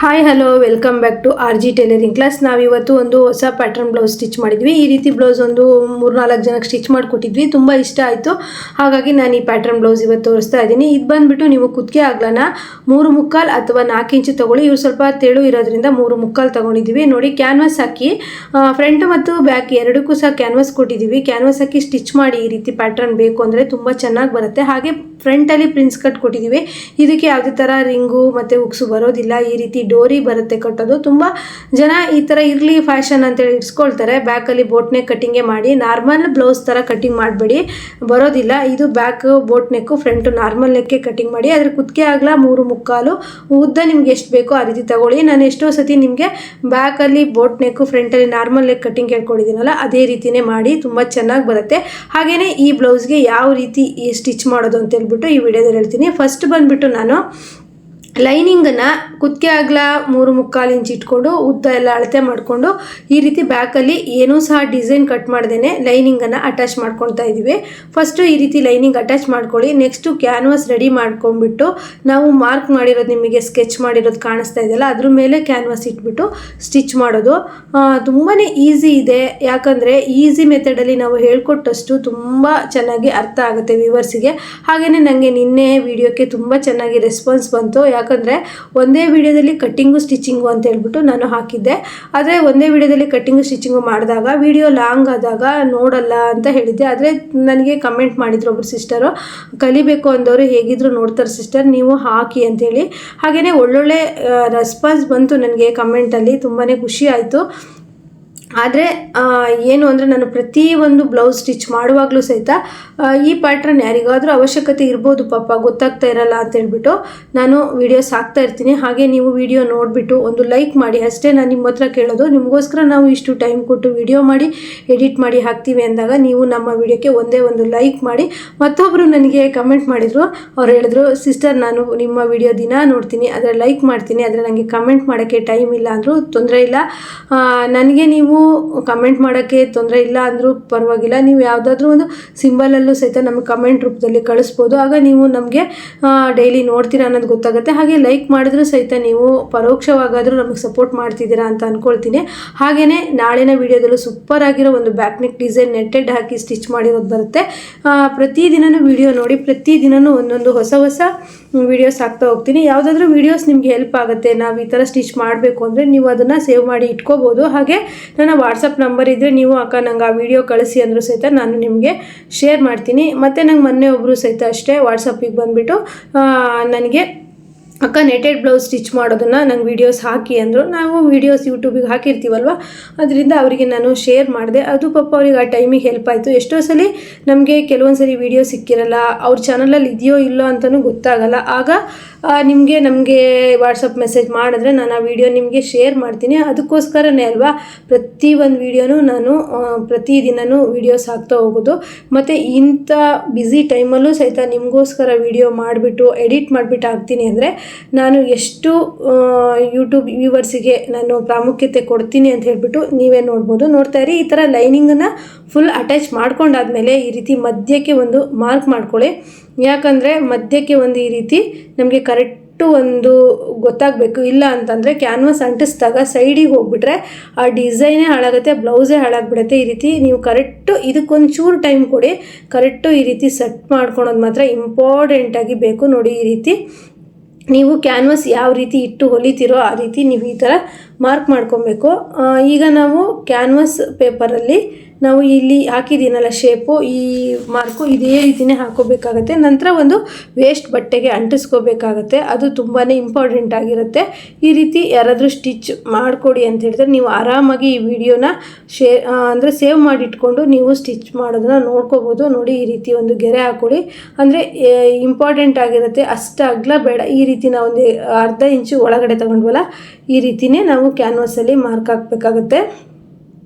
Hi hello welcome back to R G tailoring class. ನಾವಿವತ್ತು ಒಂದು ಹೊಸ ಪ್ಯಾಟರ್ನ್ ಬ್ಲೌಸ್ ಸ್ಟಿಚ್ ಮಾಡಿದ್ವಿ. ಈ ರೀತಿ ಬ್ಲೌಸ್ ಒಂದು 3-4 ಜನಕ್ಕೆ ಸ್ಟಿಚ್ ಮಾಡಿಕೊಟ್ಟಿದ್ವಿ. ತುಂಬ ಇಷ್ಟ ಆಯಿತು, ಹಾಗಾಗಿ ನಾನು ಈ ಪ್ಯಾಟರ್ನ್ ಬ್ಲೌಸ್ ಇವತ್ತು ತೋರಿಸ್ತಾ ಇದ್ದೀನಿ. ಇದು ಬಂದುಬಿಟ್ಟು ನೀವು ಕುತ್ತಿಗೆ ಅಗಲನ 3/4 ಅಥವಾ 4 ಇಂಚು ತೊಗೊಳ್ಳಿ. ಇವು ಸ್ವಲ್ಪ ತೆಳು ಇರೋದ್ರಿಂದ 3/4 ತೊಗೊಂಡಿದ್ದೀವಿ. ನೋಡಿ, ಕ್ಯಾನ್ವಾಸ್ ಹಾಕಿ ಫ್ರಂಟ್ ಮತ್ತು ಬ್ಯಾಕ್ ಎರಡಕ್ಕೂ ಸಹ ಕ್ಯಾನ್ವಾಸ್ ಕೊಟ್ಟಿದ್ದೀವಿ. ಕ್ಯಾನ್ವಾಸ್ ಹಾಕಿ ಸ್ಟಿಚ್ ಮಾಡಿ ಈ ರೀತಿ ಪ್ಯಾಟರ್ನ್ ಬೇಕು ಅಂದರೆ ತುಂಬ ಚೆನ್ನಾಗಿ ಬರುತ್ತೆ. ಹಾಗೆ ಫ್ರಂಟಲ್ಲಿ ಪ್ರಿನ್ಸ್ ಕಟ್ ಕೊಟ್ಟಿದ್ದೀವಿ. ಇದಕ್ಕೆ ಯಾವುದೇ ಥರ ರಿಂಗು ಮತ್ತು ಉಕ್ಸು ಬರೋದಿಲ್ಲ. ಈ ರೀತಿ ಡೋರಿ ಬರುತ್ತೆ ಕಟ್ಟೋದು. ತುಂಬ ಜನ ಈ ಥರ ಇರಲಿ ಫ್ಯಾಷನ್ ಅಂತೇಳಿ ಇಡ್ಸ್ಕೊಳ್ತಾರೆ. ಬ್ಯಾಕಲ್ಲಿ ಬೋಟ್ ನೆಕ್ ಕಟ್ಟಿಂಗೇ ಮಾಡಿ, ನಾರ್ಮಲ್ ಬ್ಲೌಸ್ ಥರ ಕಟ್ಟಿಂಗ್ ಮಾಡಬೇಡಿ, ಬರೋದಿಲ್ಲ. ಇದು back boat neck, front normal ನೆಕ್ಕೆ ಕಟ್ಟಿಂಗ್ ಮಾಡಿ. ಅದ್ರ ಕುತ್ತಿಗೆ ಆಗಲ 3/4, ಉದ್ದ ನಿಮ್ಗೆ ಎಷ್ಟು ಬೇಕೋ ಆ ರೀತಿ ತಗೊಳ್ಳಿ. ನಾನು ಎಷ್ಟೋ ಸತಿ ನಿಮಗೆ ಬ್ಯಾಕಲ್ಲಿ ಬೋಟ್ ನೆಕ್ಕು, ಫ್ರಂಟಲ್ಲಿ ನಾರ್ಮಲ್ ನೆಕ್ ಕಟ್ಟಿಂಗ್ ಕೇಳ್ಕೊಂಡಿದ್ದೀನಲ್ಲ, ಅದೇ ರೀತಿಯೇ ಮಾಡಿ, ತುಂಬ ಚೆನ್ನಾಗಿ ಬರುತ್ತೆ. ಹಾಗೆಯೇ ಈ ಬ್ಲೌಸ್ಗೆ ಯಾವ ರೀತಿ ಸ್ಟಿಚ್ ಮಾಡೋದು ಅಂತ ಹೇಳ್ಬಿಟ್ಟು ಈ ವಿಡಿಯೋದಲ್ಲಿ ಹೇಳ್ತೀನಿ. ಫಸ್ಟ್ ಬಂದುಬಿಟ್ಟು ನಾನು ಲೈನಿಂಗನ್ನು ಕುತ್ತಿಗೆ ಅಗಲ 3/4 ಇಂಚ್ ಇಟ್ಕೊಂಡು ಉದ್ದ ಎಲ್ಲ ಅಳತೆ ಮಾಡಿಕೊಂಡು ಈ ರೀತಿ ಬ್ಯಾಕಲ್ಲಿ ಏನೂ ಸಹ ಡಿಸೈನ್ ಕಟ್ ಮಾಡ್ದೇ ಲೈನಿಂಗನ್ನು ಅಟ್ಯಾಚ್ ಮಾಡ್ಕೊಳ್ತಾ ಇದ್ದೀವಿ. ಫಸ್ಟು ಈ ರೀತಿ ಲೈನಿಂಗ್ ಅಟ್ಯಾಚ್ ಮಾಡ್ಕೊಳ್ಳಿ. ನೆಕ್ಸ್ಟು ಕ್ಯಾನ್ವಾಸ್ ರೆಡಿ ಮಾಡ್ಕೊಂಡ್ಬಿಟ್ಟು ನಾವು ಮಾರ್ಕ್ ಮಾಡಿರೋದು, ನಿಮಗೆ ಸ್ಕೆಚ್ ಮಾಡಿರೋದು ಕಾಣಿಸ್ತಾ ಇದೆಯಲ್ಲ, ಅದ್ರ ಮೇಲೆ ಕ್ಯಾನ್ವಾಸ್ ಇಟ್ಬಿಟ್ಟು ಸ್ಟಿಚ್ ಮಾಡೋದು. ತುಂಬಾ ಈಸಿ ಇದೆ. ಯಾಕಂದರೆ ಈಸಿ ಮೆಥಡಲ್ಲಿ ನಾವು ಹೇಳ್ಕೊಟ್ಟಷ್ಟು ತುಂಬ ಚೆನ್ನಾಗಿ ಅರ್ಥ ಆಗುತ್ತೆ ವ್ಯೂವರ್ಸಿಗೆ. ಹಾಗೆಯೇ ನನಗೆ ನಿನ್ನೆ ವಿಡಿಯೋಕ್ಕೆ ತುಂಬ ಚೆನ್ನಾಗಿ ರೆಸ್ಪಾನ್ಸ್ ಬಂತು. ಯಾಕಂದರೆ ಒಂದೇ ವಿಡಿಯೋದಲ್ಲಿ ಕಟ್ಟಿಂಗು ಸ್ಟಿಚಿಂಗು ಅಂತ ಹೇಳ್ಬಿಟ್ಟು ನಾನು ಹಾಕಿದ್ದೆ. ಆದರೆ ಒಂದೇ ವಿಡಿಯೋದಲ್ಲಿ ಕಟ್ಟಿಂಗು ಸ್ಟಿಚಿಂಗು ಮಾಡಿದಾಗ ವಿಡಿಯೋ ಲಾಂಗ್ ಆದಾಗ ನೋಡಲ್ಲ ಅಂತ ಹೇಳಿದ್ದೆ. ಆದರೆ ನನಗೆ ಕಮೆಂಟ್ ಮಾಡಿದ್ರು ಒಬ್ಬರು ಸಿಸ್ಟರು, ಕಲಿಬೇಕು ಅಂದವರು ಹೇಗಿದ್ರು ನೋಡ್ತಾರೆ ಸಿಸ್ಟರ್, ನೀವು ಹಾಕಿ ಅಂತೇಳಿ. ಹಾಗೆಯೇ ಒಳ್ಳೊಳ್ಳೆ ರೆಸ್ಪಾನ್ಸ್ ಬಂತು ನನಗೆ ಕಮೆಂಟಲ್ಲಿ. ತುಂಬಾ ಖುಷಿ ಆಯಿತು. ಆದರೆ ಏನು ಅಂದರೆ, ನಾನು ಪ್ರತಿಯೊಂದು ಬ್ಲೌಸ್ ಸ್ಟಿಚ್ ಮಾಡುವಾಗಲೂ ಸಹಿತ ಈ ಪ್ಯಾಟ್ರನ್ ಯಾರಿಗಾದರೂ ಅವಶ್ಯಕತೆ ಇರ್ಬೋದು ಪಾಪ, ಗೊತ್ತಾಗ್ತಾ ಇರಲ್ಲ ಅಂತ ಹೇಳ್ಬಿಟ್ಟು ನಾನು ವೀಡಿಯೋಸ್ ಹಾಕ್ತಾ ಇರ್ತೀನಿ. ಹಾಗೆ ನೀವು ವಿಡಿಯೋ ನೋಡಿಬಿಟ್ಟು ಒಂದು ಲೈಕ್ ಮಾಡಿ ಅಷ್ಟೇ ನಾನು ನಿಮ್ಮ ಹತ್ರ ಕೇಳೋದು. ನಿಮಗೋಸ್ಕರ ನಾವು ಇಷ್ಟು ಟೈಮ್ ಕೊಟ್ಟು ವಿಡಿಯೋ ಮಾಡಿ ಎಡಿಟ್ ಮಾಡಿ ಹಾಕ್ತೀವಿ ಅಂದಾಗ ನೀವು ನಮ್ಮ ವಿಡಿಯೋಕ್ಕೆ ಒಂದೇ ಒಂದು ಲೈಕ್ ಮಾಡಿ. ಮತ್ತೊಬ್ಬರು ನನಗೆ ಕಮೆಂಟ್ ಮಾಡಿದರು. ಅವ್ರು ಹೇಳಿದ್ರು, ಸಿಸ್ಟರ್ ನಾನು ನಿಮ್ಮ ವಿಡಿಯೋ ದಿನ ನೋಡ್ತೀನಿ, ಆದರೆ ಲೈಕ್ ಮಾಡ್ತೀನಿ, ಆದರೆ ನನಗೆ ಕಮೆಂಟ್ ಮಾಡೋಕ್ಕೆ ಟೈಮ್ ಇಲ್ಲ ಅಂದರು. ತೊಂದರೆ ಇಲ್ಲ, ನನಗೆ ನೀವು ಕಮೆಂಟ್ ಮಾಡೋಕ್ಕೆ ತೊಂದರೆ ಇಲ್ಲ ಅಂದರೂ ಪರವಾಗಿಲ್ಲ. ನೀವು ಯಾವುದಾದ್ರೂ ಒಂದು ಸಿಂಬಲಲ್ಲೂ ಸಹಿತ ನಮಗೆ ಕಮೆಂಟ್ ರೂಪದಲ್ಲಿ ಕಳಿಸ್ಬೋದು. ಆಗ ನೀವು ನಮಗೆ ಡೈಲಿ ನೋಡ್ತೀರಾ ಅನ್ನೋದು ಗೊತ್ತಾಗುತ್ತೆ. ಹಾಗೆ ಲೈಕ್ ಮಾಡಿದ್ರೂ ಸಹಿತ ನೀವು ಪರೋಕ್ಷವಾಗಾದರೂ ನಮಗೆ ಸಪೋರ್ಟ್ ಮಾಡ್ತಿದ್ದೀರಾ ಅಂತ ಅಂದ್ಕೊಳ್ತೀನಿ. ಹಾಗೆಯೇ ನಾಳಿನ ವಿಡಿಯೋದಲ್ಲೂ ಸೂಪರ್ ಆಗಿರೋ ಒಂದು ಬ್ಯಾಕ್ ನೆಕ್ ಡಿಸೈನ್ ನೆಟ್ಟೆಡ್ ಹಾಕಿ ಸ್ಟಿಚ್ ಮಾಡಿರೋದು ಬರುತ್ತೆ. ಪ್ರತಿದಿನವೂ ವಿಡಿಯೋ ನೋಡಿ, ಪ್ರತಿದಿನವೂ ಒಂದೊಂದು ಹೊಸ ಹೊಸ ವಿಡಿಯೋಸ್ ಹಾಕ್ತಾ ಹೋಗ್ತೀನಿ. ಯಾವುದಾದ್ರೂ ವಿಡಿಯೋಸ್ ನಿಮಗೆ ಹೆಲ್ಪ್ ಆಗುತ್ತೆ, ನಾವು ಈ ಥರ ಸ್ಟಿಚ್ ಮಾಡಬೇಕು ಅಂದರೆ ನೀವು ಅದನ್ನು ಸೇವ್ ಮಾಡಿ ಇಟ್ಕೋಬೋದು. ಹಾಗೆ ನನ್ನ ವಾಟ್ಸಪ್ ನಂಬರ್ ಇದ್ದರೆ ನೀವು ಅಕ್ಕ ನಂಗೆ ಆ ವಿಡಿಯೋ ಕಳಿಸಿ ಅಂದರೂ ಸಹಿತ ನಾನು ನಿಮಗೆ ಶೇರ್ ಮಾಡ್ತೀನಿ. ಮತ್ತು ನಂಗೆ ಮೊನ್ನೆ ಒಬ್ಬರು ಸಹಿತ ಅಷ್ಟೇ ವಾಟ್ಸಪ್ಪಿಗೆ ಬಂದುಬಿಟ್ಟು ನನಗೆ ಅಕ್ಕ ನೆಟೆಡ್ ಬ್ಲೌಸ್ ಸ್ಟಿಚ್ ಮಾಡೋದನ್ನು ನಂಗೆ ವೀಡಿಯೋಸ್ ಹಾಕಿ ಅಂದರು. ನಾವು ವೀಡಿಯೋಸ್ ಯೂಟ್ಯೂಬಿಗೆ ಹಾಕಿರ್ತೀವಲ್ವ, ಅದರಿಂದ ಅವರಿಗೆ ನಾನು ಶೇರ್ ಮಾಡಿದೆ. ಅದು ಪಾಪ ಅವ್ರಿಗೆ ಆ ಟೈಮಿಗೆ ಹೆಲ್ಪ್ ಆಯಿತು. ಎಷ್ಟೋ ಸಲ ನಮಗೆ ಕೆಲವೊಂದು ಸಲ ವೀಡಿಯೋ ಸಿಕ್ಕಿರಲ್ಲ, ಅವ್ರ ಚಾನಲಲ್ಲಿ ಇದೆಯೋ ಇಲ್ಲೋ ಅಂತಲೂ ಗೊತ್ತಾಗಲ್ಲ. ಆಗ ನಮಗೆ ವಾಟ್ಸಪ್ ಮೆಸೇಜ್ ಮಾಡಿದ್ರೆ ನಾನು ಆ ವಿಡಿಯೋ ನಿಮಗೆ ಶೇರ್ ಮಾಡ್ತೀನಿ. ಅದಕ್ಕೋಸ್ಕರನೇ ಅಲ್ವಾ ಪ್ರತಿಯೊಂದು ವೀಡಿಯೋನೂ ನಾನು ಪ್ರತಿದಿನವೂ ವೀಡಿಯೋಸ್ ಹಾಕ್ತಾ ಹೋಗೋದು. ಮತ್ತು ಇಂಥ ಬ್ಯುಸಿ ಟೈಮಲ್ಲೂ ಸಹಿತ ನಿಮಗೋಸ್ಕರ ವೀಡಿಯೋ ಮಾಡಿಬಿಟ್ಟು ಎಡಿಟ್ ಮಾಡಿಬಿಟ್ಟು ಹಾಕ್ತೀನಿ ಅಂದರೆ ನಾನು ಎಷ್ಟು ಯೂಟ್ಯೂಬ್ ವ್ಯೂವರ್ಸಿಗೆ ನಾನು ಪ್ರಾಮುಖ್ಯತೆ ಕೊಡ್ತೀನಿ ಅಂತ ಹೇಳ್ಬಿಟ್ಟು ನೀವೇ ನೋಡ್ಬೋದು. ನೋಡ್ತಾ ಇರಿ. ಈ ಥರ ಲೈನಿಂಗನ್ನು ಫುಲ್ ಅಟ್ಯಾಚ್ ಮಾಡ್ಕೊಂಡಾದ್ಮೇಲೆ ಈ ರೀತಿ ಮಧ್ಯಕ್ಕೆ ಒಂದು ಮಾರ್ಕ್ ಮಾಡ್ಕೊಳ್ಳಿ. ಯಾಕಂದರೆ ಮಧ್ಯಕ್ಕೆ ಒಂದು ಈ ರೀತಿ ನಮಗೆ ಕರೆಕ್ಟು ಒಂದು ಗೊತ್ತಾಗಬೇಕು. ಇಲ್ಲ ಅಂತಂದರೆ ಕ್ಯಾನ್ವಾಸ್ ಅಂಟಿಸಿದಾಗ ಸೈಡಿಗೆ ಹೋಗ್ಬಿಟ್ರೆ ಆ ಡಿಸೈನೇ ಹಾಳಾಗುತ್ತೆ, ಬ್ಲೌಸೇ ಹಾಳಾಗ್ಬಿಡುತ್ತೆ. ಈ ರೀತಿ ನೀವು ಕರೆಕ್ಟು ಇದಕ್ಕೊಂಚೂರು ಟೈಮ್ ಕೊಡಿ. ಕರೆಕ್ಟು ಈ ರೀತಿ ಸೆಟ್ ಮಾಡ್ಕೊಳೋದು ಮಾತ್ರ ಇಂಪಾರ್ಟೆಂಟಾಗಿ ಬೇಕು. ನೋಡಿ, ಈ ರೀತಿ ನೀವು ಕ್ಯಾನ್ವಾಸ್ ಯಾವ ರೀತಿ ಇಟ್ಟು ಹೊಲಿತೀರೋ ಆ ರೀತಿ ನೀವು ಈ ಥರ ಮಾರ್ಕ್ ಮಾಡ್ಕೊಬೇಕು. ಈಗ ನಾವು ಕ್ಯಾನ್ವಾಸ್ ಪೇಪರಲ್ಲಿ ನಾವು ಇಲ್ಲಿ ಹಾಕಿದ್ದೀನಲ್ಲ ಶೇಪು, ಈ ಮಾರ್ಕು ಇದೇ ರೀತಿಯೇ ಹಾಕೋಬೇಕಾಗತ್ತೆ. ನಂತರ ಒಂದು ವೇಸ್ಟ್ ಬಟ್ಟೆಗೆ ಅಂಟಿಸ್ಕೋಬೇಕಾಗತ್ತೆ. ಅದು ತುಂಬಾ ಇಂಪಾರ್ಟೆಂಟ್ ಆಗಿರುತ್ತೆ. ಈ ರೀತಿ ಯಾರಾದರೂ ಸ್ಟಿಚ್ ಮಾಡಿಕೊಡಿ ಅಂತ ಹೇಳಿದ್ರೆ ನೀವು ಆರಾಮಾಗಿ ಈ ವಿಡಿಯೋನ ಅಂದರೆ ಸೇವ್ ಮಾಡಿಟ್ಕೊಂಡು ನೀವು ಸ್ಟಿಚ್ ಮಾಡೋದನ್ನ ನೋಡ್ಕೋಬೋದು. ನೋಡಿ, ಈ ರೀತಿ ಒಂದು ಗೆರೆ ಹಾಕ್ಕೊಳ್ಳಿ. ಅಂದರೆ ಇಂಪಾರ್ಟೆಂಟ್ ಆಗಿರುತ್ತೆ. ಅಷ್ಟು ಅಗಲ ಬೇಡ. ಈ ರೀತಿ ನಾವು ಒಂದು ಅರ್ಧ ಇಂಚು ಒಳಗಡೆ ತಗೊಂಡ್ವಲ್ಲ, ಈ ರೀತಿಯೇ ನಾವು ಕ್ಯಾನ್ವಾಸಲ್ಲಿ ಮಾರ್ಕ್ ಹಾಕಬೇಕಾಗತ್ತೆ.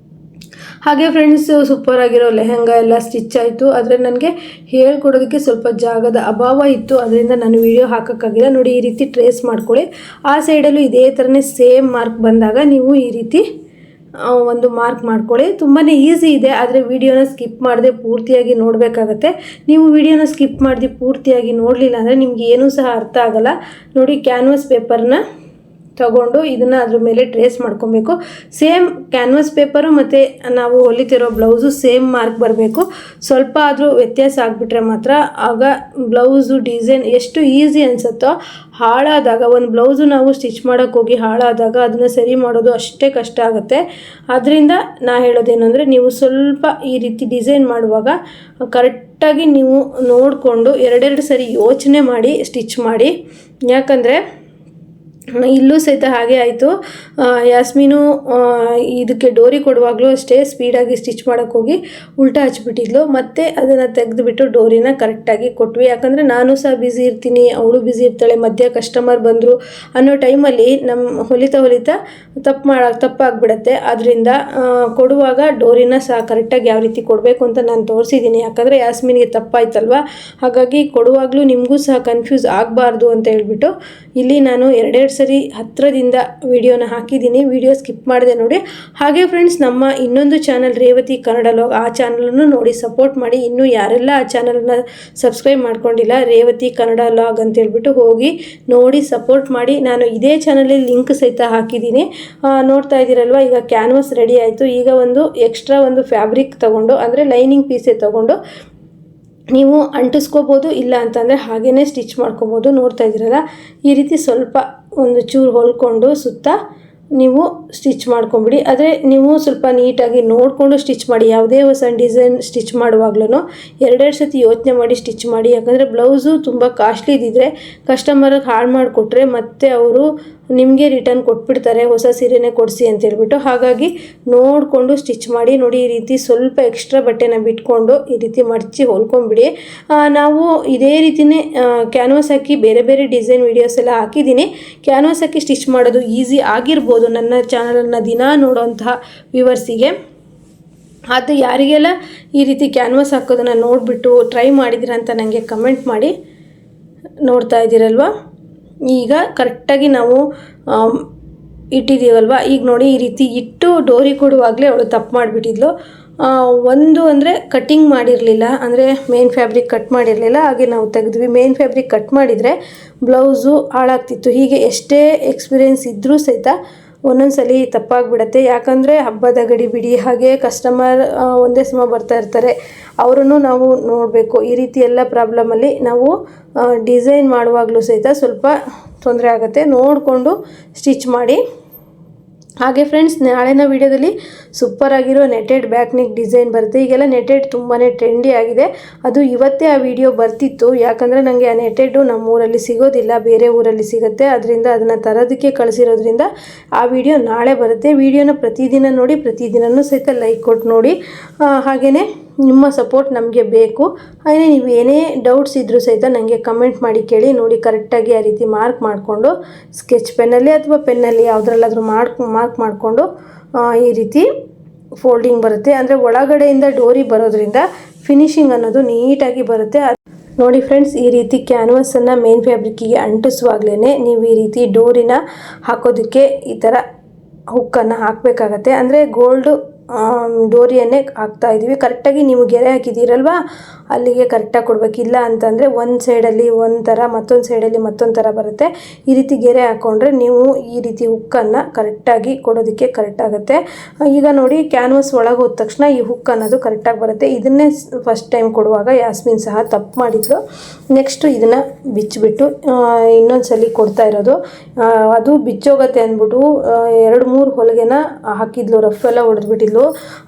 ಹಾಗೆ ಫ್ರೆಂಡ್ಸ್, ಸೂಪರ್ ಆಗಿರೋ ಲೆಹಂಗಾ ಎಲ್ಲ ಸ್ಟಿಚ್ ಆಯಿತು. ಆದರೆ ನನಗೆ ಹೇಳ್ಕೊಡೋದಕ್ಕೆ ಸ್ವಲ್ಪ ಜಾಗದ ಅಭಾವ ಇತ್ತು, ಅದರಿಂದ ನಾನು ವಿಡಿಯೋ ಹಾಕೋಕ್ಕಾಗಿಲ್ಲ. ನೋಡಿ, ಈ ರೀತಿ ಟ್ರೇಸ್ ಮಾಡ್ಕೊಳ್ಳಿ. ಆ ಸೈಡಲ್ಲೂ ಇದೇ ಥರನೇ ಸೇಮ್ ಮಾರ್ಕ್ ಬಂದಾಗ ನೀವು ಈ ರೀತಿ ಒಂದು ಮಾರ್ಕ್ ಮಾಡ್ಕೊಳ್ಳಿ. ತುಂಬಾ ಈಸಿ ಇದೆ. ಆದರೆ ವಿಡಿಯೋನ ಸ್ಕಿಪ್ ಮಾಡದೆ ಪೂರ್ತಿಯಾಗಿ ನೋಡಬೇಕಾಗತ್ತೆ. ನೀವು ವಿಡಿಯೋನ ಸ್ಕಿಪ್ ಮಾಡದೆ ಪೂರ್ತಿಯಾಗಿ ನೋಡಲಿಲ್ಲ ಅಂದರೆ ನಿಮ್ಗೆ ಏನೂ ಸಹ ಅರ್ಥ ಆಗಲ್ಲ. ನೋಡಿ, ಕ್ಯಾನ್ವಾಸ್ ಪೇಪರ್ನ ತಗೊಂಡು ಇದನ್ನು ಅದ್ರ ಮೇಲೆ ಟ್ರೇಸ್ ಮಾಡ್ಕೊಬೇಕು. ಸೇಮ್ ಕ್ಯಾನ್ವಾಸ್ ಪೇಪರು ಮತ್ತು ನಾವು ಹೊಲಿತಿರೋ ಬ್ಲೌಸು ಸೇಮ್ ಮಾರ್ಕ್ ಬರಬೇಕು. ಸ್ವಲ್ಪ ಆದರೂ ವ್ಯತ್ಯಾಸ ಆಗಿಬಿಟ್ರೆ ಮಾತ್ರ ಆಗ ಬ್ಲೌಸು ಡಿಸೈನ್ ಎಷ್ಟು ಈಸಿ ಅನಿಸುತ್ತೋ, ಹಾಳಾದಾಗ ಒಂದು ಬ್ಲೌಸು ನಾವು ಸ್ಟಿಚ್ ಮಾಡೋಕ್ಕೆ ಹೋಗಿ ಹಾಳಾದಾಗ ಅದನ್ನು ಸರಿ ಮಾಡೋದು ಅಷ್ಟೇ ಕಷ್ಟ ಆಗುತ್ತೆ. ಅದರಿಂದ ನಾ ಹೇಳೋದೇನು ಅಂದರೆ, ನೀವು ಸ್ವಲ್ಪ ಈ ರೀತಿ ಡಿಸೈನ್ ಮಾಡುವಾಗ ಕರೆಕ್ಟಾಗಿ ನೀವು ನೋಡಿಕೊಂಡು ಎರಡೆರಡು ಸರಿ ಯೋಚನೆ ಮಾಡಿ ಸ್ಟಿಚ್ ಮಾಡಿ. ಯಾಕಂದರೆ ಇಲ್ಲೂ ಸಹಿತ ಹಾಗೆ ಆಯಿತು. ಯಾಸ್ಮೀನು ಇದಕ್ಕೆ ಡೋರಿ ಕೊಡುವಾಗಲೂ ಅಷ್ಟೇ ಸ್ಪೀಡಾಗಿ ಸ್ಟಿಚ್ ಮಾಡೋಕ್ಕೆ ಹೋಗಿ ಉಲ್ಟಾ ಹಚ್ಬಿಟ್ಟಿದ್ಲು. ಮತ್ತು ಅದನ್ನು ತೆಗೆದುಬಿಟ್ಟು ಡೋರಿನ ಕರೆಕ್ಟಾಗಿ ಕೊಟ್ವಿ. ಯಾಕಂದರೆ ನಾನು ಸಹ ಬ್ಯುಸಿ ಇರ್ತೀನಿ, ಅವಳು ಬ್ಯುಸಿ ಇರ್ತಾಳೆ, ಮಧ್ಯ ಕಸ್ಟಮರ್ ಬಂದರು ಅನ್ನೋ ಟೈಮಲ್ಲಿ ನಮ್ಮ ಹೊಲಿತಾ ತಪ್ಪಾಗಿಬಿಡತ್ತೆ. ಅದರಿಂದ ಕೊಡುವಾಗ ಡೋರಿನ ಸಹ ಕರೆಕ್ಟಾಗಿ ಯಾವ ರೀತಿ ಕೊಡಬೇಕು ಅಂತ ನಾನು ತೋರಿಸಿದ್ದೀನಿ. ಯಾಕಂದರೆ ಯಾಸ್ಮೀನಿಗೆ ತಪ್ಪಾಯ್ತಲ್ವ, ಹಾಗಾಗಿ ಕೊಡುವಾಗಲೂ ನಿಮಗೂ ಸಹ ಕನ್ಫ್ಯೂಸ್ ಆಗಬಾರ್ದು ಅಂತ ಹೇಳ್ಬಿಟ್ಟು ಇಲ್ಲಿ ನಾನು ಎರಡೆರಡು ಸರಿ ಹತ್ತಿರದಿಂದ ವಿಡಿಯೋನ ಹಾಕಿದ್ದೀನಿ. ವಿಡಿಯೋ ಸ್ಕಿಪ್ ಮಾಡಿದೆ ನೋಡಿ. ಹಾಗೆ ಫ್ರೆಂಡ್ಸ್, ನಮ್ಮ ಇನ್ನೊಂದು ಚಾನಲ್ ರೇವತಿ ಕನ್ನಡ ಲಾಗ್, ಆ ಚಾನಲನ್ನು ನೋಡಿ ಸಪೋರ್ಟ್ ಮಾಡಿ. ಇನ್ನೂ ಯಾರೆಲ್ಲ ಆ ಚಾನಲನ್ನು ಸಬ್ಸ್ಕ್ರೈಬ್ ಮಾಡ್ಕೊಂಡಿಲ್ಲ, ರೇವತಿ ಕನ್ನಡ ಲಾಗ್ ಅಂತ ಹೇಳ್ಬಿಟ್ಟು ಹೋಗಿ ನೋಡಿ ಸಪೋರ್ಟ್ ಮಾಡಿ. ನಾನು ಇದೇ ಚಾನಲಲ್ಲಿ ಲಿಂಕ್ ಸಹಿತ ಹಾಕಿದ್ದೀನಿ, ನೋಡ್ತಾ ಇದ್ದೀರಲ್ವ. ಈಗ ಕ್ಯಾನ್ವಾಸ್ ರೆಡಿ ಆಯಿತು. ಈಗ ಒಂದು ಎಕ್ಸ್ಟ್ರಾ ಒಂದು ಫ್ಯಾಬ್ರಿಕ್ ತೊಗೊಂಡು, ಅಂದರೆ ಲೈನಿಂಗ್ ಪೀಸೇ ತೊಗೊಂಡು ನೀವು ಅಂಟಿಸ್ಕೋಬೋದು, ಇಲ್ಲ ಅಂತಂದರೆ ಹಾಗೇ ಸ್ಟಿಚ್ ಮಾಡ್ಕೋಬೋದು. ನೋಡ್ತಾ ಇದ್ದೀರಲ್ಲ, ಈ ರೀತಿ ಸ್ವಲ್ಪ ಒಂದು ಚೂರು ಹೊಲ್ಕೊಂಡು ಸುತ್ತ ನೀವು ಸ್ಟಿಚ್ ಮಾಡ್ಕೊಂಬಿಡಿ. ಆದರೆ ನೀವು ಸ್ವಲ್ಪ ನೀಟಾಗಿ ನೋಡಿಕೊಂಡು ಸ್ಟಿಚ್ ಮಾಡಿ. ಯಾವುದೇ ಹೊಸ ಡಿಸೈನ್ ಸ್ಟಿಚ್ ಮಾಡುವಾಗ್ಲೂ ಎರಡೆರಡು ಸತಿ ಯೋಚನೆ ಮಾಡಿ ಸ್ಟಿಚ್ ಮಾಡಿ. ಯಾಕಂದರೆ ಬ್ಲೌಸು ತುಂಬ ಕಾಸ್ಟ್ಲಿ ಇದ್ದಿದ್ರೆ ಕಸ್ಟಮರ್ಗೆ ಹಾಳು ಮಾಡಿಕೊಟ್ರೆ ಮತ್ತೆ ಅವರು ನಿಮಗೆ ರಿಟರ್ನ್ ಕೊಟ್ಬಿಡ್ತಾರೆ, ಹೊಸ ಸೀರೆನೇ ಕೊಡಿಸಿ ಅಂತೇಳ್ಬಿಟ್ಟು. ಹಾಗಾಗಿ ನೋಡಿಕೊಂಡು ಸ್ಟಿಚ್ ಮಾಡಿ. ನೋಡಿ, ಈ ರೀತಿ ಸ್ವಲ್ಪ ಎಕ್ಸ್ಟ್ರಾ ಬಟ್ಟೆನ ಬಿಟ್ಕೊಂಡು ಈ ರೀತಿ ಮಡಚಿ ಹೊಲ್ಕೊಂಬಿಡಿ. ನಾವು ಇದೇ ರೀತಿಯೇ ಕ್ಯಾನ್ವಾಸ್ ಹಾಕಿ ಬೇರೆ ಬೇರೆ ಡಿಸೈನ್ ವೀಡಿಯೋಸ್ ಎಲ್ಲ ಹಾಕಿದ್ದೀನಿ. ಕ್ಯಾನ್ವಾಸ್ ಹಾಕಿ ಸ್ಟಿಚ್ ಮಾಡೋದು ಈಸಿ ಆಗಿರ್ಬೋದು ನನ್ನ ಚಾನಲನ್ನು ದಿನ ನೋಡೋಂತಹ ವ್ಯೂವರ್ಸಿಗೆ. ಅದು ಯಾರಿಗೆಲ್ಲ ಈ ರೀತಿ ಕ್ಯಾನ್ವಾಸ್ ಹಾಕೋದನ್ನು ನೋಡಿಬಿಟ್ಟು ಟ್ರೈ ಮಾಡಿದ್ದೀರಾ ಅಂತ ನನಗೆ ಕಮೆಂಟ್ ಮಾಡಿ. ನೋಡ್ತಾ ಇದ್ದೀರಲ್ವ, ಈಗ ಕರೆಕ್ಟಾಗಿ ನಾವು ಇಟ್ಟಿದ್ದೀವಲ್ವ. ಈಗ ನೋಡಿ, ಈ ರೀತಿ ಇಟ್ಟು ಡೋರಿ ಕೊಡುವಾಗಲೇ ಅವಳು ತಪ್ಪು ಮಾಡಿಬಿಟ್ಟಿದ್ಲು. ಒಂದು ಅಂದರೆ ಕಟ್ಟಿಂಗ್ ಮಾಡಿರಲಿಲ್ಲ, ಅಂದರೆ ಮೇನ್ ಫ್ಯಾಬ್ರಿಕ್ ಕಟ್ ಮಾಡಿರಲಿಲ್ಲ. ಹಾಗೆ ನಾವು ತೆಗೆದ್ವಿ. ಮೇನ್ ಫ್ಯಾಬ್ರಿಕ್ ಕಟ್ ಮಾಡಿದರೆ ಬ್ಲೌಸು ಹಾಳಾಗ್ತಿತ್ತು. ಹೀಗೆ ಎಷ್ಟೇ ಎಕ್ಸ್ಪೀರಿಯೆನ್ಸ್ ಇದ್ದರೂ ಸಹಿತ ಒಂದೊಂದು ಸಲ ತಪ್ಪಾಗಿಬಿಡತ್ತೆ. ಯಾಕಂದರೆ ಹಬ್ಬದ ಗಡಿಬಿಡಿ, ಹಾಗೆ ಕಸ್ಟಮರ್ ಒಂದೇ ಸಮ ಬರ್ತಾ ಇರ್ತಾರೆ, ಅವರನ್ನು ನಾವು ನೋಡಬೇಕು. ಈ ರೀತಿ ಎಲ್ಲ ಪ್ರಾಬ್ಲಮಲ್ಲಿ ನಾವು ಡಿಸೈನ್ ಮಾಡುವಾಗಲೂ ಸಹಿತ ಸ್ವಲ್ಪ ತೊಂದರೆ ಆಗುತ್ತೆ. ನೋಡಿಕೊಂಡು ಸ್ಟಿಚ್ ಮಾಡಿ. ಹಾಗೆ ಫ್ರೆಂಡ್ಸ್, ನಾಳಿನ ವಿಡಿಯೋದಲ್ಲಿ ಸೂಪರಾಗಿರೋ ನೆಟೆಡ್ ಬ್ಯಾಕ್ ನೆಕ್ ಡಿಸೈನ್ ಬರುತ್ತೆ. ಈಗೆಲ್ಲ ನೆಟೆಡ್ ತುಂಬಾ ಟ್ರೆಂಡಿ ಆಗಿದೆ. ಅದು ಇವತ್ತೇ ಆ ವಿಡಿಯೋ ಬರ್ತಿತ್ತು. ಯಾಕಂದರೆ ನನಗೆ ಆ ನೆಟೆಡ್ಡು ನಮ್ಮ ಊರಲ್ಲಿ ಸಿಗೋದಿಲ್ಲ, ಬೇರೆ ಊರಲ್ಲಿ ಸಿಗುತ್ತೆ. ಅದರಿಂದ ಅದನ್ನು ತರೋದಕ್ಕೆ ಕಳಿಸಿರೋದ್ರಿಂದ ಆ ವಿಡಿಯೋ ನಾಳೆ ಬರುತ್ತೆ. ವಿಡಿಯೋನ ಪ್ರತಿದಿನ ನೋಡಿ, ಪ್ರತಿದಿನವೂ ಸಹಿತ ಲೈಕ್ ಕೊಟ್ಟು ನೋಡಿ. ಹಾಗೆಯೇ ನಿಮ್ಮ ಸಪೋರ್ಟ್ ನಮಗೆ ಬೇಕು. ಹಾಗೆ ನೀವು ಏನೇ ಡೌಟ್ಸ್ ಇದ್ದರೂ ಸಹಿತ ನನಗೆ ಕಮೆಂಟ್ ಮಾಡಿ ಕೇಳಿ. ನೋಡಿ, ಕರೆಕ್ಟಾಗಿ ಆ ರೀತಿ ಮಾರ್ಕ್ ಮಾಡಿಕೊಂಡು ಸ್ಕೆಚ್ ಪೆನ್ನಲ್ಲಿ ಅಥವಾ ಪೆನ್ನಲ್ಲಿ ಯಾವುದ್ರಲ್ಲಾದರೂ ಮಾರ್ಕ್ ಮಾಡಿಕೊಂಡು ಈ ರೀತಿ ಫೋಲ್ಡಿಂಗ್ ಬರುತ್ತೆ. ಅಂದರೆ ಒಳಗಡೆಯಿಂದ ಡೋರಿ ಬರೋದ್ರಿಂದ ಫಿನಿಶಿಂಗ್ ಅನ್ನೋದು ನೀಟಾಗಿ ಬರುತ್ತೆ. ನೋಡಿ ಫ್ರೆಂಡ್ಸ್, ಈ ರೀತಿ ಕ್ಯಾನ್ವಾಸನ್ನು ಮೇನ್ ಫ್ಯಾಬ್ರಿಕ್ಕಿಗೆ ಅಂಟಿಸುವಾಗಲೇ ನೀವು ಈ ರೀತಿ ಡೋರಿನ ಹಾಕೋದಕ್ಕೆ ಈ ಥರ ಹುಕ್ಕನ್ನು ಹಾಕಬೇಕಾಗತ್ತೆ. ಅಂದರೆ ಗೋಲ್ಡು ಡೋರಿಯನ್ನೇ ಹಾಕ್ತಾಯಿದ್ದೀವಿ. ಕರೆಕ್ಟಾಗಿ ನೀವು ಗೆರೆ ಹಾಕಿದ್ದೀರಲ್ವ, ಅಲ್ಲಿಗೆ ಕರೆಕ್ಟಾಗಿ ಕೊಡಬೇಕಿಲ್ಲ ಅಂತಂದರೆ ಒಂದು ಸೈಡಲ್ಲಿ ಒಂದು ಥರ, ಮತ್ತೊಂದು ಸೈಡಲ್ಲಿ ಮತ್ತೊಂದು ಥರ ಬರುತ್ತೆ. ಈ ರೀತಿ ಗೆರೆ ಹಾಕ್ಕೊಂಡ್ರೆ ನೀವು ಈ ರೀತಿ ಹುಕ್ಕನ್ನು ಕರೆಕ್ಟಾಗಿ ಕೊಡೋದಕ್ಕೆ ಕರೆಕ್ಟ್ ಆಗುತ್ತೆ. ಈಗ ನೋಡಿ, ಕ್ಯಾನ್ವಾಸ್ ಒಳಗೆ ಹೋದ ತಕ್ಷಣ ಈ ಹುಕ್ ಅನ್ನೋದು ಕರೆಕ್ಟಾಗಿ ಬರುತ್ತೆ. ಇದನ್ನೇ ಫಸ್ಟ್ ಟೈಮ್ ಕೊಡುವಾಗ ಯಾಸ್ಮಿನ್ ಸಹ ತಪ್ಪು ಮಾಡಿದ್ಲು. ನೆಕ್ಸ್ಟು ಇದನ್ನು ಬಿಚ್ಚಿಬಿಟ್ಟು ಇನ್ನೊಂದು ಸಲ ಕೊಡ್ತಾ ಇರೋದು. ಅದು ಬಿಚ್ಚೋಗತ್ತೆ ಅಂದ್ಬಿಟ್ಟು 2-3 ಹೊಲಿಗೆನ ಹಾಕಿದ್ಲು, ರಫ್ ಎಲ್ಲ ಹೊಡೆದ್ಬಿಟ್ಟಿದ್ಲು.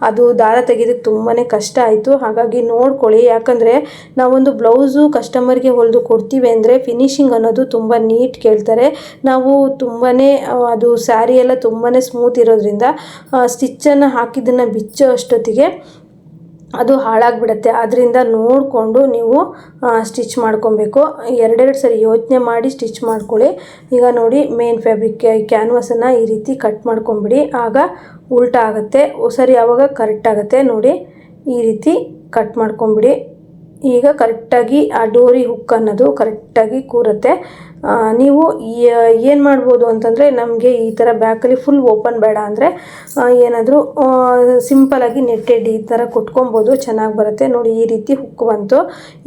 ಅದು ದಾರ ತೆಗೆಯೋದಕ್ಕೆ ತುಂಬಾ ಕಷ್ಟ ಆಯಿತು. ಹಾಗಾಗಿ ನೋಡ್ಕೊಳ್ಳಿ. ಯಾಕಂದರೆ ನಾವೊಂದು ಬ್ಲೌಸು ಕಸ್ಟಮರ್ಗೆ ಹೊಲಿದು ಕೊಡ್ತೀವಿ ಅಂದರೆ ಫಿನಿಶಿಂಗ್ ಅನ್ನೋದು ತುಂಬ ನೀಟ್ ಕೇಳ್ತಾರೆ. ನಾವು ತುಂಬಾ ಅದು ಸ್ಯಾರಿ ಎಲ್ಲ ತುಂಬಾ ಸ್ಮೂತ್ ಇರೋದ್ರಿಂದ ಸ್ಟಿಚ್ಚನ್ನು ಹಾಕಿದ್ದನ್ನು ಬಿಚ್ಚೋ ಅಷ್ಟೊತ್ತಿಗೆ ಅದು ಹಾಳಾಗಿಬಿಡುತ್ತೆ. ಆದ್ದರಿಂದ ನೋಡಿಕೊಂಡು ನೀವು ಸ್ಟಿಚ್ ಮಾಡ್ಕೊಬೇಕು. ಎರಡೆರಡು ಸರಿ ಯೋಚನೆ ಮಾಡಿ ಸ್ಟಿಚ್ ಮಾಡ್ಕೊಳ್ಳಿ. ಈಗ ನೋಡಿ, ಮೇನ್ ಫ್ಯಾಬ್ರಿಕ್ ಕ್ಯಾನ್ವಾಸನ್ನು ಈ ರೀತಿ ಕಟ್ ಮಾಡ್ಕೊಂಬಿಡಿ. ಆಗ ಉಲ್ಟಾ ಆಗುತ್ತೆ, ಸರಿ ಆವಾಗ ಕರೆಕ್ಟ್ ಆಗುತ್ತೆ. ನೋಡಿ, ಈ ರೀತಿ ಕಟ್ ಮಾಡ್ಕೊಂಬಿಡಿ. ಈಗ ಕರೆಕ್ಟಾಗಿ ಆ ಡೋರಿ ಹುಕ್ ಅನ್ನೋದು ಕರೆಕ್ಟಾಗಿ ಕೂರುತ್ತೆ. ನೀವು ಏನು ಮಾಡ್ಬೋದು ಅಂತಂದರೆ, ನಮಗೆ ಈ ಥರ ಬ್ಯಾಕಲ್ಲಿ ಫುಲ್ ಓಪನ್ ಬೇಡ ಅಂದರೆ ಏನಾದರೂ ಸಿಂಪಲಾಗಿ ನೆಟ್ಟೆಡ್ ಈ ಥರ ಕೊಟ್ಕೊಬೋದು, ಚೆನ್ನಾಗಿ ಬರುತ್ತೆ ನೋಡಿ. ಈ ರೀತಿ ಹುಕ್ ಬಂತು.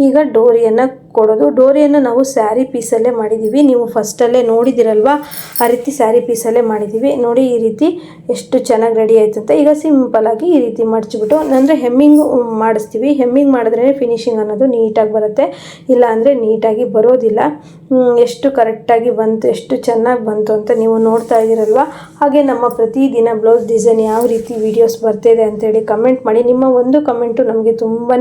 ಈಗ ಡೋರಿಯನ್ನು ಕೊಡೋದು. ಡೋರಿಯನ್ನು ನಾವು ಸ್ಯಾರಿ ಪೀಸಲ್ಲೇ ಮಾಡಿದ್ದೀವಿ, ನೀವು ಫಸ್ಟಲ್ಲೇ ನೋಡಿದಿರಲ್ವ, ಆ ರೀತಿ ಸ್ಯಾರಿ ಪೀಸಲ್ಲೇ ಮಾಡಿದ್ದೀವಿ ನೋಡಿ. ಈ ರೀತಿ ಎಷ್ಟು ಚೆನ್ನಾಗಿ ರೆಡಿ ಆಯ್ತು ಅಂತ. ಈಗ ಸಿಂಪಲಾಗಿ ಈ ರೀತಿ ಮಡಚಿಬಿಟ್ಟು, ಅಂದರೆ ಹೆಮ್ಮಿಂಗ್ ಮಾಡಿಸ್ತೀವಿ. ಹೆಮ್ಮಿಂಗ್ ಮಾಡಿದ್ರೇ ಫಿನಿಶಿಂಗ್ ಅನ್ನೋದು ನೀಟಾಗಿ ಬರುತ್ತೆ, ಇಲ್ಲ ಅಂದರೆ ನೀಟಾಗಿ ಬರೋದಿಲ್ಲ. ಎಷ್ಟು ಕರೆಕ್ಟಾಗಿ ಬಂತು, ಎಷ್ಟು ಚೆನ್ನಾಗಿ ಬಂತು ಅಂತ ನೀವು ನೋಡ್ತಾ ಇದ್ದೀರಲ್ವ. ಹಾಗೆ ನಮ್ಮ ಪ್ರತಿದಿನ ಬ್ಲೌಸ್ ಡಿಸೈನ್ ಯಾವ ರೀತಿ ವೀಡಿಯೋಸ್ ಬರ್ತಿದೆ ಅಂತೇಳಿ ಕಮೆಂಟ್ ಮಾಡಿ. ನಿಮ್ಮ ಒಂದು ಕಮೆಂಟು ನಮಗೆ ತುಂಬಾ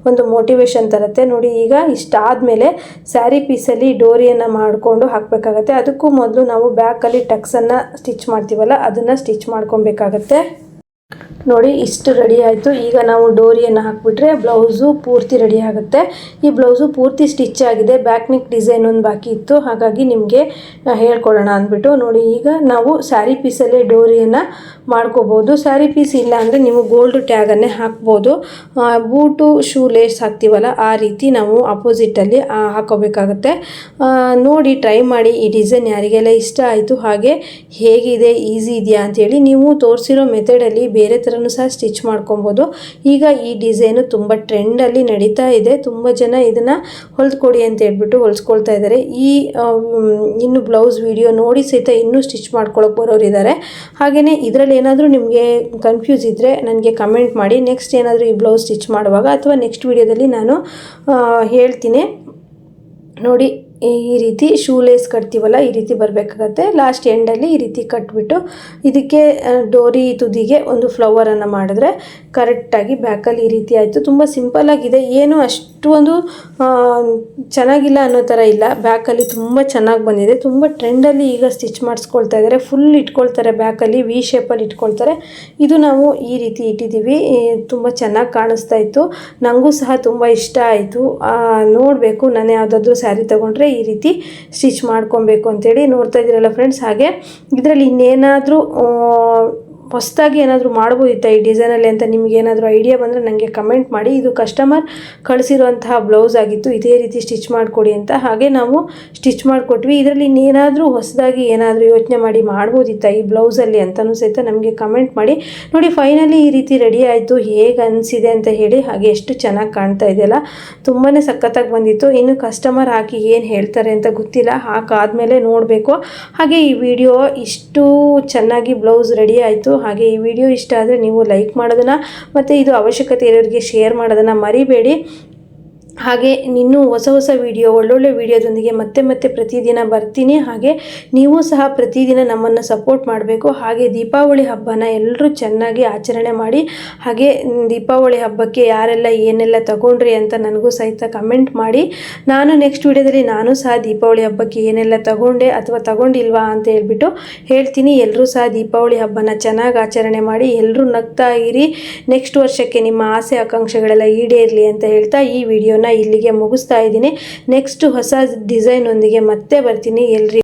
ಒಂದು ಮೋಟಿವೇಶನ್ ತರುತ್ತೆ ನೋಡಿ. ಈಗ ಇಷ್ಟಾದಮೇಲೆ ಸ್ಯಾರಿ ಪೀಸಲ್ಲಿ ಡೋರಿಯನ್ನು ಮಾಡಿಕೊಂಡು ಹಾಕಬೇಕಾಗತ್ತೆ. ಅದಕ್ಕೂ ಮೊದಲು ನಾವು ಬ್ಯಾಕಲ್ಲಿ ಟಕ್ಸನ್ನು ಸ್ಟಿಚ್ ಮಾಡ್ತೀವಲ್ಲ, ಅದನ್ನು ಸ್ಟಿಚ್ ಮಾಡ್ಕೊಬೇಕಾಗತ್ತೆ ನೋಡಿ. ಇಷ್ಟು ರೆಡಿ ಆಯಿತು. ಈಗ ನಾವು ಡೋರಿಯನ್ನು ಹಾಕಿಬಿಟ್ರೆ ಬ್ಲೌಸು ಪೂರ್ತಿ ರೆಡಿ ಆಗುತ್ತೆ. ಈ ಬ್ಲೌಸು ಪೂರ್ತಿ ಸ್ಟಿಚ್ ಆಗಿದೆ, ಬ್ಯಾಕ್ ನೆಕ್ ಡಿಸೈನ್ ಒಂದು ಬಾಕಿ ಇತ್ತು, ಹಾಗಾಗಿ ನಿಮಗೆ ಹೇಳ್ಕೊಡೋಣ ಅಂದ್ಬಿಟ್ಟು ನೋಡಿ. ಈಗ ನಾವು ಸ್ಯಾರಿ ಪೀಸಲ್ಲೇ ಡೋರಿಯನ್ನು ಮಾಡ್ಕೋಬೋದು. ಸ್ಯಾರಿ ಪೀಸ್ ಇಲ್ಲ ಅಂದರೆ ನೀವು ಗೋಲ್ಡ್ ಟ್ಯಾಗನ್ನೇ ಹಾಕ್ಬೋದು. ಬೂಟು ಶೂ ಲೇಸ್ ಹಾಕ್ತೀವಲ್ಲ, ಆ ರೀತಿ ನಾವು ಅಪೋಸಿಟಲ್ಲಿ ಹಾಕೋಬೇಕಾಗತ್ತೆ. ನೋಡಿ, ಟ್ರೈ ಮಾಡಿ. ಈ ಡಿಸೈನ್ ಯಾರಿಗೆಲ್ಲ ಇಷ್ಟ ಆಯಿತು, ಹಾಗೆ ಹೇಗಿದೆ, ಈಸಿ ಇದೆಯಾ ಅಂಥೇಳಿ. ನೀವು ತೋರಿಸಿರೋ ಮೆಥಡಲ್ಲಿ ಬೇರೆ ಥರನೂ ಸಹ ಸ್ಟಿಚ್ ಮಾಡ್ಕೊಬೋದು. ಈಗ ಈ ಡಿಸೈನು ತುಂಬ ಟ್ರೆಂಡಲ್ಲಿ ನಡೀತಾ ಇದೆ, ತುಂಬ ಜನ ಇದನ್ನು ಹೊಲ್ದ್ಕೊಡಿ ಅಂತ ಹೇಳ್ಬಿಟ್ಟು ಹೊಲಿಸ್ಕೊಳ್ತಾ ಇದ್ದಾರೆ. ಇನ್ನು ಬ್ಲೌಸ್ ವಿಡಿಯೋ ನೋಡಿ ಸಹಿತ ಇನ್ನೂ ಸ್ಟಿಚ್ ಮಾಡ್ಕೊಳಕ್ಕೆ ಬರೋರಿದ್ದಾರೆ. ಹಾಗೆಯೇ ಇದರಲ್ಲಿ ಏನಾದರೂ ನಿಮಗೆ ಕನ್ಫ್ಯೂಸ್ ಇದ್ದರೆ ನನಗೆ ಕಮೆಂಟ್ ಮಾಡಿ. ನೆಕ್ಸ್ಟ್ ಏನಾದರೂ ಈ ಬ್ಲೌಸ್ ಸ್ಟಿಚ್ ಮಾಡುವಾಗ ಅಥವಾ ನೆಕ್ಸ್ಟ್ ವಿಡಿಯೋದಲ್ಲಿ ನಾನು ಹೇಳ್ತೀನಿ ನೋಡಿ. ಈ ರೀತಿ ಶೂ ಲೇಸ್ ಕಟ್ತೀವಲ್ಲ, ಈ ರೀತಿ ಬರಬೇಕಾಗತ್ತೆ. ಲಾಸ್ಟ್ ಎಂಡಲ್ಲಿ ಈ ರೀತಿ ಕಟ್ಬಿಟ್ಟು ಇದಕ್ಕೆ ಡೋರಿ ತುದಿಗೆ ಒಂದು ಫ್ಲವರನ್ನು ಮಾಡಿದ್ರೆ ಕರೆಕ್ಟಾಗಿ ಬ್ಯಾಕಲ್ಲಿ ಈ ರೀತಿ ಆಯಿತು. ತುಂಬ ಸಿಂಪಲ್ಲಾಗಿದೆ, ಏನು ಅಷ್ಟು ಒಂದು ಚೆನ್ನಾಗಿಲ್ಲ ಅನ್ನೋ ಥರ ಇಲ್ಲ. ಬ್ಯಾಕಲ್ಲಿ ತುಂಬ ಚೆನ್ನಾಗಿ ಬಂದಿದೆ. ತುಂಬ ಟ್ರೆಂಡಲ್ಲಿ ಈಗ ಸ್ಟಿಚ್ ಮಾಡಿಸ್ಕೊಳ್ತಾ ಇದ್ದಾರೆ. ಫುಲ್ ಇಟ್ಕೊಳ್ತಾರೆ ಬ್ಯಾಕಲ್ಲಿ, ವಿ ಶೇಪಲ್ಲಿ ಇಟ್ಕೊಳ್ತಾರೆ. ಇದು ನಾವು ಈ ರೀತಿ ಇಟ್ಟಿದ್ದೀವಿ, ತುಂಬ ಚೆನ್ನಾಗಿ ಕಾಣಿಸ್ತಾ ಇತ್ತು. ನನಗೂ ಸಹ ತುಂಬ ಇಷ್ಟ ಆಯಿತು. ನೋಡಬೇಕು, ನಾನು ಯಾವುದಾದ್ರೂ ಸ್ಯಾರಿ ತೊಗೊಂಡ್ರೆ ಈ ರೀತಿ ಸ್ಟಿಚ್ ಮಾಡ್ಕೊಬೇಕು ಅಂತೇಳಿ. ನೋಡ್ತಾ ಇದ್ದೀರಲ್ಲ ಫ್ರೆಂಡ್ಸ್. ಹಾಗೆ ಇದರಲ್ಲಿ ಇನ್ನೇನಾದರೂ ಹೊಸದಾಗಿ ಏನಾದರೂ ಮಾಡ್ಬೋದಿತ್ತ ಈ ಡಿಸೈನಲ್ಲಿ ಅಂತ ನಿಮಗೆ ಏನಾದರೂ ಐಡಿಯಾ ಬಂದರೆ ನನಗೆ ಕಮೆಂಟ್ ಮಾಡಿ. ಇದು ಕಸ್ಟಮರ್ ಕಳಿಸಿರುವಂತಹ ಬ್ಲೌಸ್ ಆಗಿತ್ತು, ಇದೇ ರೀತಿ ಸ್ಟಿಚ್ ಮಾಡಿಕೊಡಿ ಅಂತ. ಹಾಗೆ ನಾವು ಸ್ಟಿಚ್ ಮಾಡಿಕೊಟ್ವಿ. ಇದರಲ್ಲಿ ಇನ್ನೇನಾದರೂ ಹೊಸದಾಗಿ ಏನಾದರೂ ಯೋಚನೆ ಮಾಡಿ ಮಾಡ್ಬೋದಿತ್ತ ಈ ಬ್ಲೌಸಲ್ಲಿ ಅಂತಲೂ ಸಹಿತ ನಮಗೆ ಕಮೆಂಟ್ ಮಾಡಿ. ನೋಡಿ, ಫೈನಲಿ ಈ ರೀತಿ ರೆಡಿ ಆಯಿತು. ಹೇಗೆ ಅನಿಸಿದೆ ಅಂತ ಹೇಳಿ. ಹಾಗೆ ಎಷ್ಟು ಚೆನ್ನಾಗಿ ಕಾಣ್ತಾ ಇದೆಯಲ್ಲ, ತುಂಬಾ ಸಖತ್ತಾಗಿ ಬಂದಿತ್ತು. ಇನ್ನು ಕಸ್ಟಮರ್ ಹಾಕಿ ಏನು ಹೇಳ್ತಾರೆ ಅಂತ ಗೊತ್ತಿಲ್ಲ, ಹಾಕಾದ್ಮೇಲೆ ನೋಡಬೇಕು. ಹಾಗೆ ಈ ವಿಡಿಯೋ ಇಷ್ಟು ಚೆನ್ನಾಗಿ ಬ್ಲೌಸ್ ರೆಡಿ ಆಯಿತು. ಹಾಗೆ ಈ ವಿಡಿಯೋ ಇಷ್ಟ ಆದರೆ ನೀವು ಲೈಕ್ ಮಾಡೋದನ್ನು ಮತ್ತು ಇದು ಅವಶ್ಯಕತೆ ಇರೋರಿಗೆ ಶೇರ್ ಮಾಡೋದನ್ನು ಮರಿಬೇಡಿ. ಹಾಗೆ ಇನ್ನೂ ಹೊಸ ವಿಡಿಯೋ, ಒಳ್ಳೊಳ್ಳೆ ವಿಡಿಯೋದೊಂದಿಗೆ ಮತ್ತೆ ಪ್ರತಿದಿನ ಬರ್ತೀನಿ. ಹಾಗೆ ನೀವು ಸಹ ಪ್ರತಿದಿನ ನಮ್ಮನ್ನು ಸಪೋರ್ಟ್ ಮಾಡಬೇಕು. ಹಾಗೆ ದೀಪಾವಳಿ ಹಬ್ಬನ ಎಲ್ಲರೂ ಚೆನ್ನಾಗಿ ಆಚರಣೆ ಮಾಡಿ. ಹಾಗೆ ದೀಪಾವಳಿ ಹಬ್ಬಕ್ಕೆ ಯಾರೆಲ್ಲ ಏನೆಲ್ಲ ತಗೊಂಡ್ರಿ ಅಂತ ನನಗೂ ಸಹಿತ ಕಮೆಂಟ್ ಮಾಡಿ. ನಾನು ನೆಕ್ಸ್ಟ್ ವಿಡಿಯೋದಲ್ಲಿ ನಾನು ಸಹ ದೀಪಾವಳಿ ಹಬ್ಬಕ್ಕೆ ಏನೆಲ್ಲ ತಗೊಂಡೆ ಅಥವಾ ತಗೊಂಡಿಲ್ವಾ ಅಂತ ಹೇಳ್ಬಿಟ್ಟು ಹೇಳ್ತೀನಿ. ಎಲ್ಲರೂ ಸಹ ದೀಪಾವಳಿ ಹಬ್ಬನ ಚೆನ್ನಾಗಿ ಆಚರಣೆ ಮಾಡಿ, ಎಲ್ಲರೂ ನಗ್ತಾ ಇರಿ. ನೆಕ್ಸ್ಟ್ ವರ್ಷಕ್ಕೆ ನಿಮ್ಮ ಆಸೆ ಆಕಾಂಕ್ಷೆಗಳೆಲ್ಲ ಈಡೇರಲಿ ಅಂತ ಹೇಳ್ತಾ ಈ ವಿಡಿಯೋನ ಇಲ್ಲಿಗೆ ಮುಗಿಸ್ತಾ ಇದ್ದೀನಿ. ನೆಕ್ಸ್ಟ್ ಹೊಸ ಡಿಸೈನ್ ಒಂದಿಗೆ ಮತ್ತೆ ಬರ್ತೀನಿ. ಎಲ್ರಿ